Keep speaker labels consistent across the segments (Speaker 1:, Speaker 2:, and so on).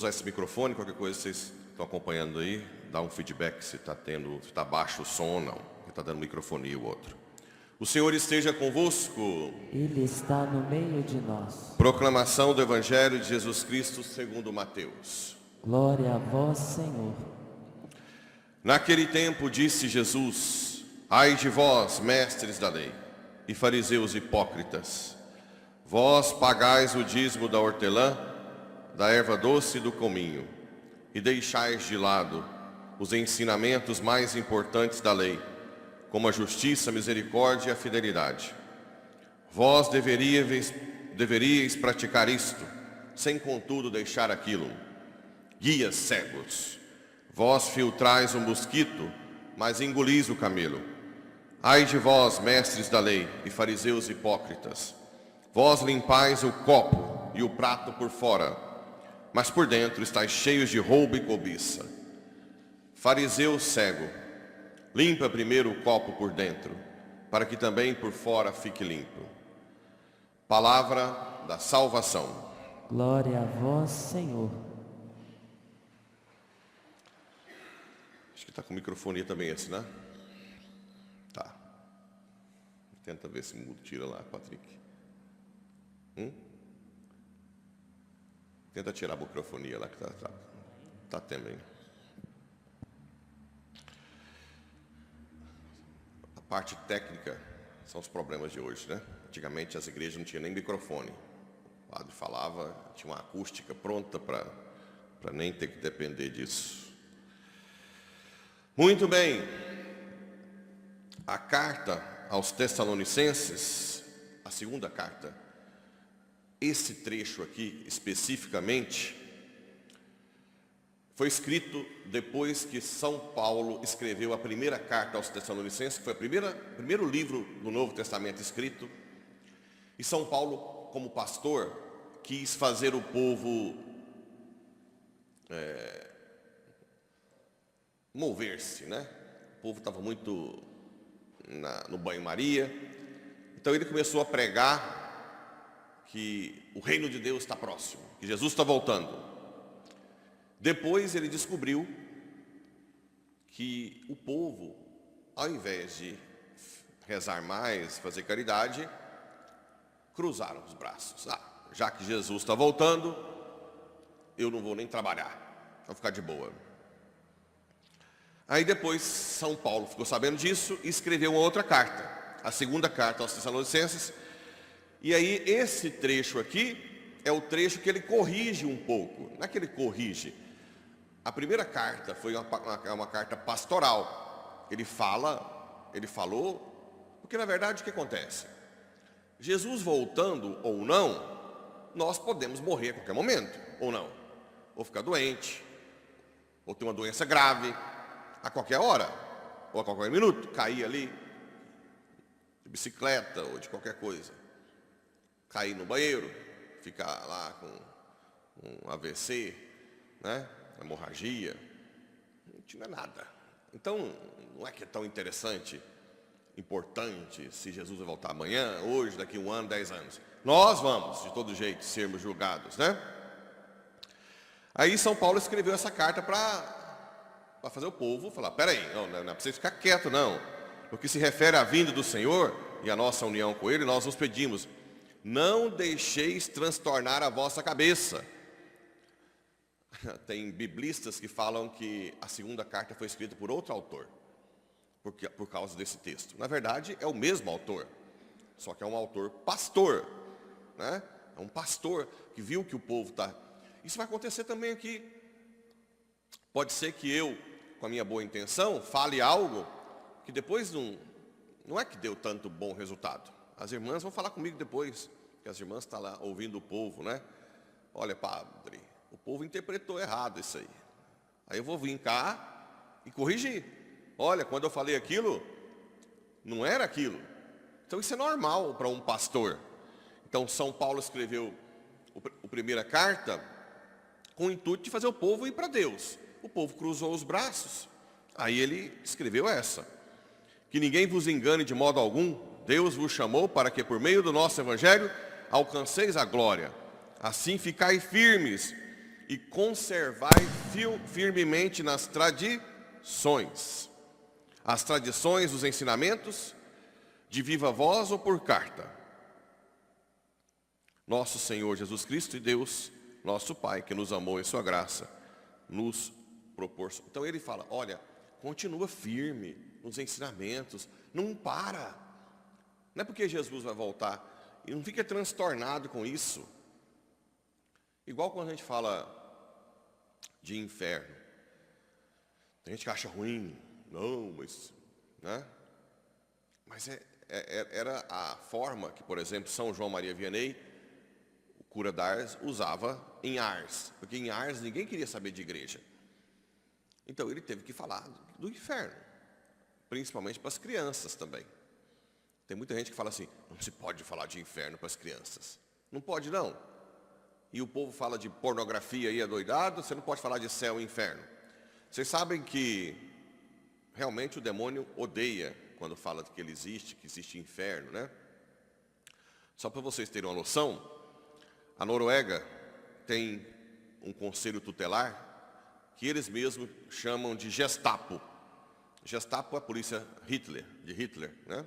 Speaker 1: Esse microfone, qualquer coisa vocês estão acompanhando aí, dá um feedback se está tendo, se está baixo o som ou não, que está dando microfonia o outro. O Senhor esteja convosco.
Speaker 2: Ele está no meio de nós.
Speaker 1: Proclamação do Evangelho de Jesus Cristo segundo Mateus.
Speaker 2: Glória a vós, Senhor.
Speaker 1: Naquele tempo disse Jesus: ai de vós, mestres da lei, e fariseus hipócritas, vós pagais o dízimo da hortelã, da erva doce e do cominho, e deixais de lado os ensinamentos mais importantes da lei, como a justiça, a misericórdia e a fidelidade. Vós deveríeis praticar isto, sem contudo deixar aquilo. Guias cegos, vós filtrais o mosquito, mas engolis o camelo. Ai de vós, mestres da lei e fariseus hipócritas, vós limpais o copo e o prato por fora, mas por dentro estáis cheios de roubo e cobiça. Fariseu cego, limpa primeiro o copo por dentro, para que também por fora fique limpo. Palavra da salvação.
Speaker 2: Glória a vós, Senhor.
Speaker 1: Acho que está com microfonia também esse, né? Tá. Tenta ver se muda, tira lá, Patrick. Tenta tirar a microfonia lá que tá tendo aí. A parte técnica são os problemas de hoje, né? Antigamente as igrejas não tinham nem microfone. O padre falava, tinha uma acústica pronta para nem ter que depender disso. Muito bem. A carta aos Tessalonicenses, a segunda carta, esse trecho aqui, especificamente, foi escrito depois que São Paulo escreveu a primeira carta aos Tessalonicenses, que foi o primeiro livro do Novo Testamento escrito. E São Paulo, como pastor, quis fazer o povo mover-se, né? O povo estava muito no banho-maria. Então ele começou a pregar que o reino de Deus está próximo, que Jesus está voltando. Depois ele descobriu que o povo, ao invés de rezar mais, fazer caridade, cruzaram os braços. Já que Jesus está voltando, eu não vou nem trabalhar, vou ficar de boa. Aí depois São Paulo ficou sabendo disso e escreveu uma outra carta, a segunda carta aos Tessalonicenses. E aí esse trecho aqui é o trecho que ele corrige um pouco. Não é que ele corrige. A primeira carta foi uma carta pastoral. Ele falou, porque na verdade o que acontece? Jesus voltando ou não, nós podemos morrer a qualquer momento, ou não. Ou ficar doente, ou ter uma doença grave, a qualquer hora, ou a qualquer minuto, cair ali, de bicicleta ou de qualquer coisa. Cair no banheiro, ficar lá com um AVC, né? Hemorragia, não tinha nada. Então, não é que é tão interessante, importante, se Jesus vai voltar amanhã, hoje, daqui 1 ano, 10 anos. Nós vamos, de todo jeito, sermos julgados, né? Aí São Paulo escreveu essa carta para fazer o povo falar, peraí, não é para vocês ficar quieto, não. No que se refere à vinda do Senhor e à nossa união com Ele, nós nos pedimos, não deixeis transtornar a vossa cabeça. Tem biblistas que falam que a segunda carta foi escrita por outro autor, por causa desse texto. Na verdade, é o mesmo autor, só que é um autor pastor, né? É um pastor que viu que o povo está... Isso vai acontecer também aqui. Pode ser que eu, com a minha boa intenção, fale algo que depois não é que deu tanto bom resultado. As irmãs vão falar comigo depois, que as irmãs estão lá ouvindo o povo, né? Olha, padre, o povo interpretou errado isso aí. Aí eu vou vir cá e corrigir. Olha, quando eu falei aquilo, não era aquilo. Então isso é normal para um pastor. Então São Paulo escreveu a primeira carta com o intuito de fazer o povo ir para Deus. O povo cruzou os braços. Aí ele escreveu essa: que ninguém vos engane de modo algum. Deus vos chamou para que por meio do nosso evangelho alcanceis a glória. Assim ficai firmes e conservai firmemente nas tradições. As tradições, os ensinamentos, de viva voz ou por carta. Nosso Senhor Jesus Cristo e Deus, nosso Pai, que nos amou em sua graça, nos proporcionou. Então ele fala, olha, continua firme nos ensinamentos, não para. Não é porque Jesus vai voltar, e não fica transtornado com isso. Igual quando a gente fala de inferno. Tem gente que acha ruim, não, mas, né? Mas era a forma que, por exemplo, São João Maria Vianney, o cura da Ars, usava em Ars. Porque em Ars ninguém queria saber de igreja. Então ele teve que falar do inferno. Principalmente para as crianças também. Tem muita gente que fala assim, não se pode falar de inferno para as crianças. Não pode não. E o povo fala de pornografia e é doidado, você não pode falar de céu e inferno. Vocês sabem que realmente o demônio odeia quando fala que ele existe, que existe inferno, né? Só para vocês terem uma noção, a Noruega tem um conselho tutelar que eles mesmos chamam de Gestapo. Gestapo é a polícia de Hitler, né?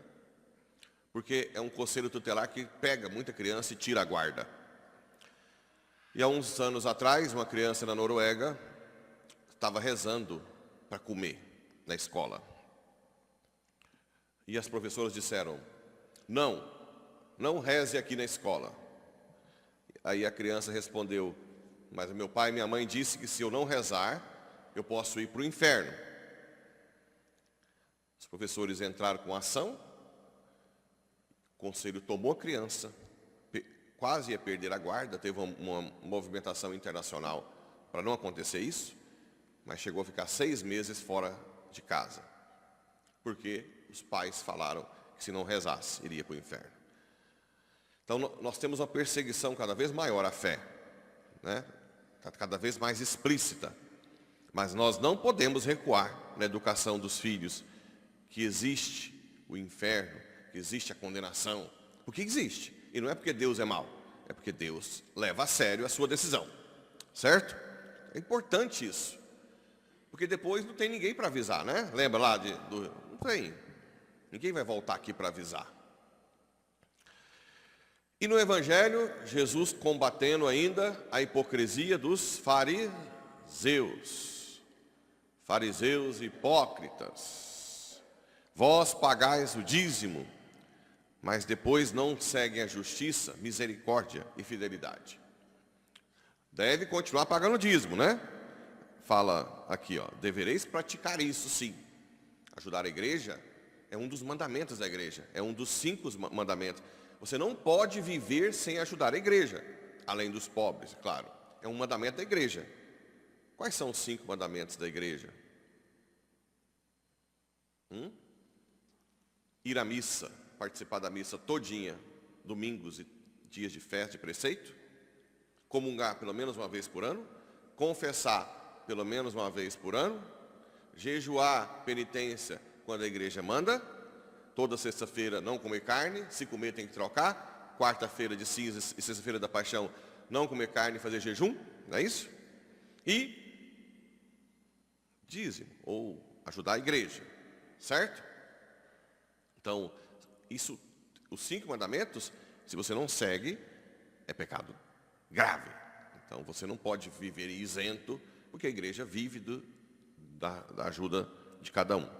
Speaker 1: Porque é um conselho tutelar que pega muita criança e tira a guarda. E há uns anos atrás, uma criança na Noruega estava rezando para comer na escola. E as professoras disseram, não reze aqui na escola. Aí a criança respondeu, mas meu pai e minha mãe disse que se eu não rezar, eu posso ir para o inferno. Os professores entraram com ação, o conselho tomou a criança, quase ia perder a guarda, teve uma movimentação internacional para não acontecer isso, mas chegou a ficar 6 meses fora de casa, porque os pais falaram que se não rezasse, iria para o inferno. Então nós temos uma perseguição cada vez maior à fé, né? Está cada vez mais explícita, mas nós não podemos recuar na educação dos filhos, que existe o inferno, que existe a condenação, porque existe. E não é porque Deus é mau, é porque Deus leva a sério a sua decisão. Certo? É importante isso. Porque depois não tem ninguém para avisar, né? Lembra lá não tem. Ninguém vai voltar aqui para avisar. E no Evangelho, Jesus combatendo ainda a hipocrisia dos fariseus. Fariseus hipócritas. Vós pagais o dízimo, mas depois não seguem a justiça, misericórdia e fidelidade. Deve continuar pagando o dízimo, né? Fala aqui, ó, devereis praticar isso sim. Ajudar a igreja é um dos mandamentos da igreja, é um dos 5 mandamentos. Você não pode viver sem ajudar a igreja, além dos pobres, claro. É um mandamento da igreja. Quais são os 5 mandamentos da igreja? Ir à missa, participar da missa todinha, domingos e dias de festa e preceito, comungar pelo menos uma vez por ano, confessar pelo menos uma vez por ano, jejuar penitência quando a igreja manda, toda sexta-feira não comer carne, se comer tem que trocar, quarta-feira de cinzas e sexta-feira da paixão não comer carne e fazer jejum, não é isso? E dízimo, ou ajudar a igreja, certo? Então, isso, os 5 mandamentos, se você não segue, é pecado grave. Então, você não pode viver isento, porque a igreja vive da ajuda de cada um.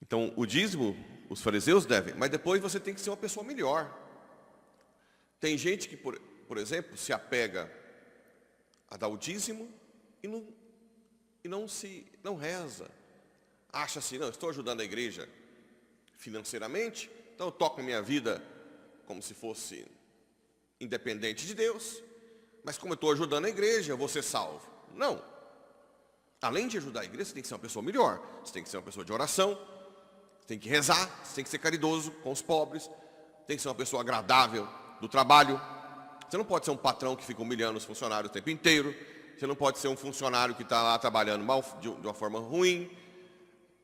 Speaker 1: Então, o dízimo, os fariseus devem, mas depois você tem que ser uma pessoa melhor. Tem gente que, por exemplo, se apega a dar o dízimo e não reza. Acha assim, não, estou ajudando a igreja financeiramente, Então eu toco a minha vida como se fosse independente de Deus, mas como eu estou ajudando a igreja, eu vou ser salvo. Não. Além de ajudar a igreja, você tem que ser uma pessoa melhor. Você tem que ser uma pessoa de oração, você tem que rezar, você tem que ser caridoso com os pobres, tem que ser uma pessoa agradável do trabalho. Você não pode ser um patrão que fica humilhando os funcionários o tempo inteiro. Você não pode ser um funcionário que está lá trabalhando mal, de uma forma ruim,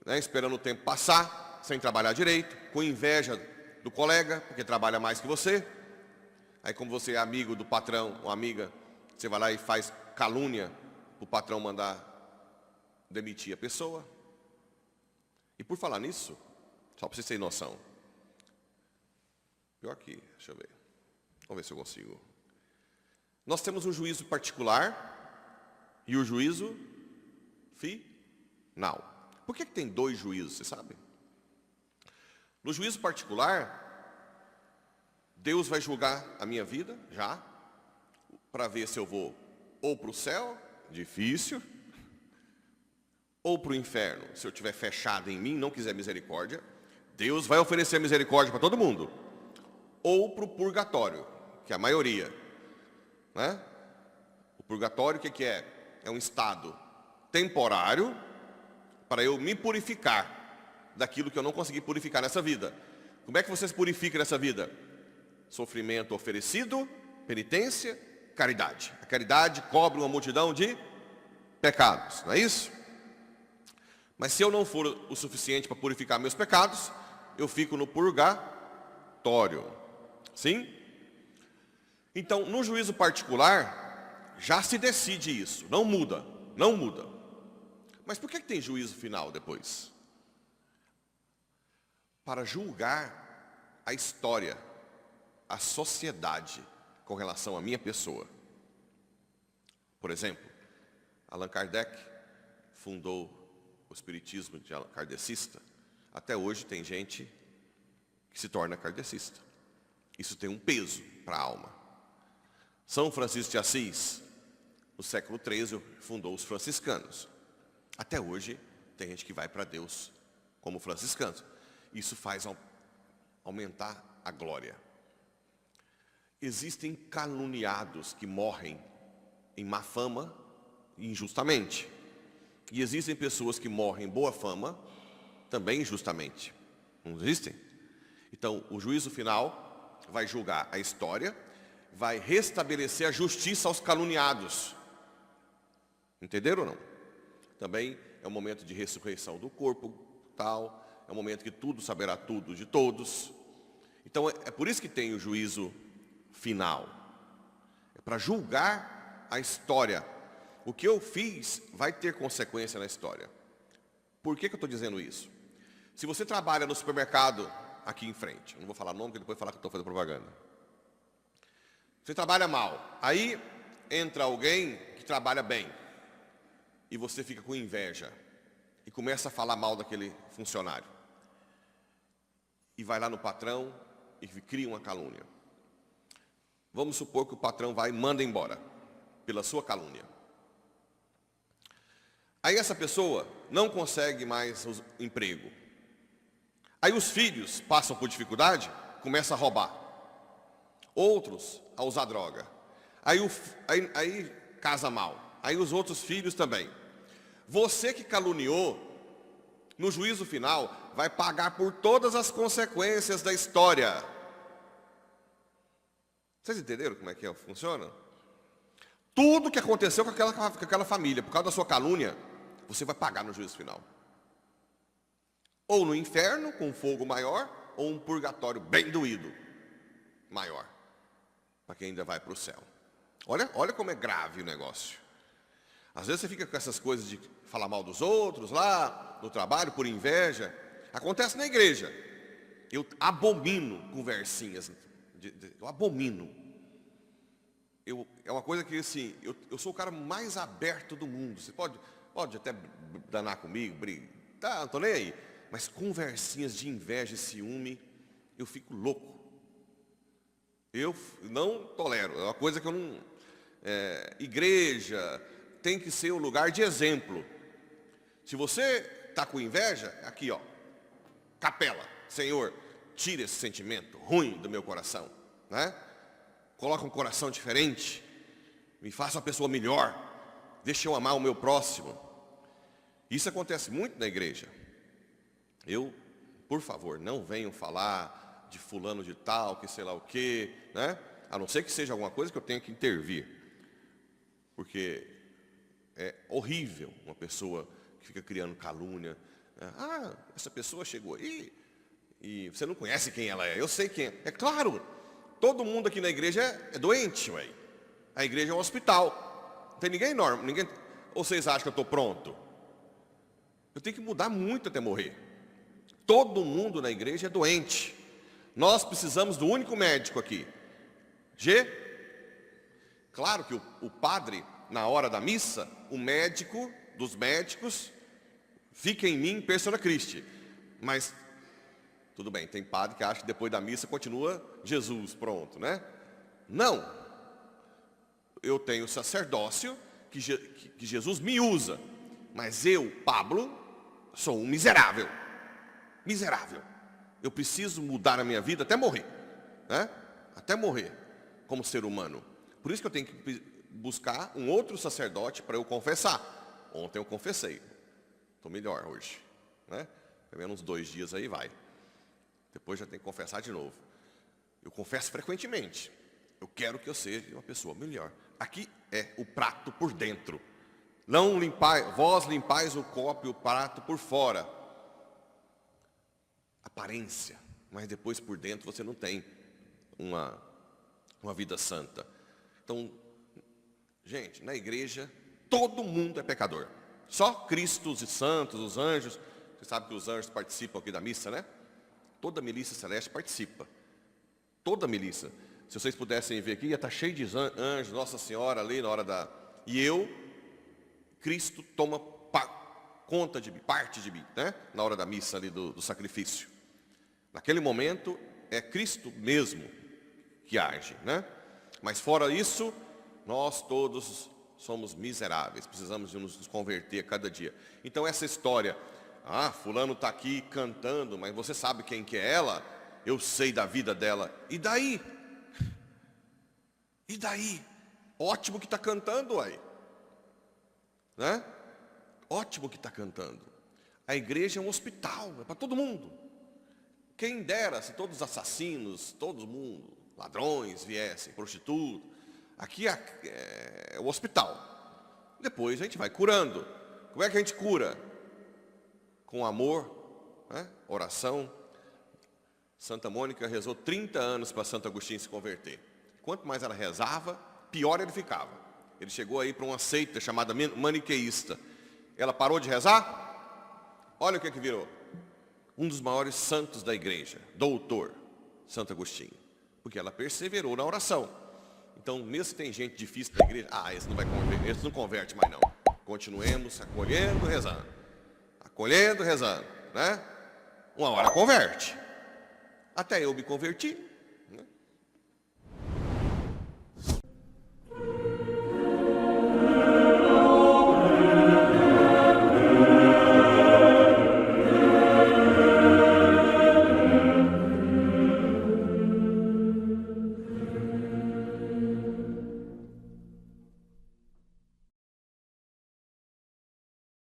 Speaker 1: né, esperando o tempo passar, sem trabalhar direito, com inveja do colega, porque trabalha mais que você. Aí como você é amigo do patrão, ou amiga, você vai lá e faz calúnia para o patrão mandar demitir a pessoa. E por falar nisso, só para vocês terem noção, pior que, deixa eu ver, vamos ver se eu consigo. Nós temos um juízo particular e o juízo final. Por que tem dois juízos, você sabe? No juízo particular, Deus vai julgar a minha vida, já, para ver se eu vou ou para o céu, difícil, ou para o inferno. Se eu estiver fechado em mim, não quiser misericórdia, Deus vai oferecer misericórdia para todo mundo. Ou para o purgatório, que é a maioria, né? O purgatório, o que é? É um estado temporário para eu me purificar daquilo que eu não consegui purificar nessa vida. Como é que você se purifica nessa vida? Sofrimento oferecido, penitência, caridade. A caridade cobre uma multidão de pecados, não é isso? Mas se eu não for o suficiente para purificar meus pecados, eu fico no purgatório. Sim? Então, no juízo particular, já se decide isso. Não muda, não muda. Mas por que tem juízo final depois? Para julgar a história, a sociedade com relação à minha pessoa. Por exemplo, Allan Kardec fundou o espiritismo de kardecista. Até hoje tem gente que se torna kardecista. Isso tem um peso para a alma. São Francisco de Assis, no século XIII, fundou os franciscanos. Até hoje tem gente que vai para Deus como franciscanos. Isso faz aumentar a glória. Existem caluniados que morrem em má fama injustamente. E existem pessoas que morrem em boa fama também injustamente. Não existem? Então, o juízo final vai julgar a história, vai restabelecer a justiça aos caluniados. Entenderam ou não? Também é um momento de ressurreição do corpo, tal. É um momento que tudo saberá tudo de todos. Então, é por isso que tem o juízo final. É para julgar a história. O que eu fiz vai ter consequência na história. Por que eu estou dizendo isso? Se você trabalha no supermercado aqui em frente, eu não vou falar nome, porque depois falar que eu estou fazendo propaganda. Você trabalha mal, aí entra alguém que trabalha bem, e você fica com inveja, e começa a falar mal daquele funcionário. E vai lá no patrão e cria uma calúnia. Vamos supor que o patrão vai e manda embora, pela sua calúnia. Aí essa pessoa não consegue mais emprego. Aí os filhos passam por dificuldade, começam a roubar. Outros a usar droga. Aí casa mal. Aí os outros filhos também. Você que caluniou, no juízo final, vai pagar por todas as consequências da história. Vocês entenderam como é que funciona? Tudo que aconteceu com aquela família, por causa da sua calúnia, você vai pagar no juízo final. Ou no inferno, com um fogo maior, ou um purgatório bem doído, maior, para quem ainda vai para o céu. Olha como é grave o negócio. Às vezes você fica com essas coisas de falar mal dos outros, lá no trabalho, por inveja. Acontece na igreja. Eu abomino conversinhas, eu abomino. É uma coisa que, assim, eu sou o cara mais aberto do mundo. Você pode até danar comigo, brigar, tá, não estou nem aí. Mas conversinhas de inveja e ciúme, eu fico louco. Eu não tolero, é uma coisa que eu não... igreja tem que ser um lugar de exemplo. Se você está com inveja, aqui ó, capela, Senhor, tira esse sentimento ruim do meu coração, né? Coloca um coração diferente, me faça uma pessoa melhor, deixa eu amar o meu próximo. Isso acontece muito na igreja. Por favor, não venham falar de fulano de tal, que sei lá o quê, né? A não ser que seja alguma coisa que eu tenha que intervir. Porque é horrível uma pessoa que fica criando calúnia. Ah, essa pessoa chegou aí e você não conhece quem ela é. Eu sei quem é. É claro, todo mundo aqui na igreja é doente, ué. A igreja é um hospital. Não tem ninguém enorme, ninguém. Ou vocês acham que eu estou pronto? Eu tenho que mudar muito até morrer. Todo mundo na igreja é doente. Nós precisamos do único médico aqui. Claro que o padre, na hora da missa, o médico dos médicos, fica em mim, persona Christi. Mas, tudo bem, tem padre que acha que depois da missa continua Jesus, pronto, né? Não. Eu tenho sacerdócio que Jesus me usa. Mas eu, Pablo, sou um miserável. Miserável. Eu preciso mudar a minha vida até morrer, né? Até morrer, como ser humano. Por isso que eu tenho que buscar um outro sacerdote para eu confessar. Ontem eu confessei. Estou melhor hoje, né? Pelo menos uns 2 dias aí vai. Depois já tenho que confessar de novo. Eu confesso frequentemente. Eu quero que eu seja uma pessoa melhor. Aqui é o prato por dentro. Não vós limpais o copo e o prato por fora. Aparência, mas depois por dentro você não tem uma vida santa. Então, gente, na igreja todo mundo é pecador. Só Cristo, os santos, os anjos. Você sabe que os anjos participam aqui da missa, né? Toda a milícia celeste participa. Toda a milícia. Se vocês pudessem ver aqui, ia estar cheio de anjos, Nossa Senhora ali na hora da... E Cristo toma conta de mim, parte de mim, né? Na hora da missa ali do sacrifício. Naquele momento, é Cristo mesmo que age, né? Mas fora isso, nós todos somos miseráveis, precisamos de nos converter a cada dia. Então essa história, fulano está aqui cantando, mas você sabe quem que é ela? Eu sei da vida dela. E daí? E daí? Ótimo que está cantando aí. Né? Ótimo que está cantando. A igreja é um hospital, é para todo mundo. Quem dera se todos os assassinos, todo mundo, ladrões viessem, prostitutos. Aqui é o hospital. Depois a gente vai curando. Como é que a gente cura? Com amor, né? Oração. Santa Mônica rezou 30 anos para Santo Agostinho se converter. Quanto mais ela rezava, pior ele ficava. Ele chegou aí para uma seita chamada maniqueísta. Ela parou de rezar? Olha o que virou. Um dos maiores santos da igreja, doutor, Santo Agostinho. Porque ela perseverou na oração. Então, mesmo se tem gente difícil na igreja, esse não vai converter, esse não converte mais não. Continuemos acolhendo, rezando. Acolhendo, rezando, né? Uma hora converte. Até eu me converti.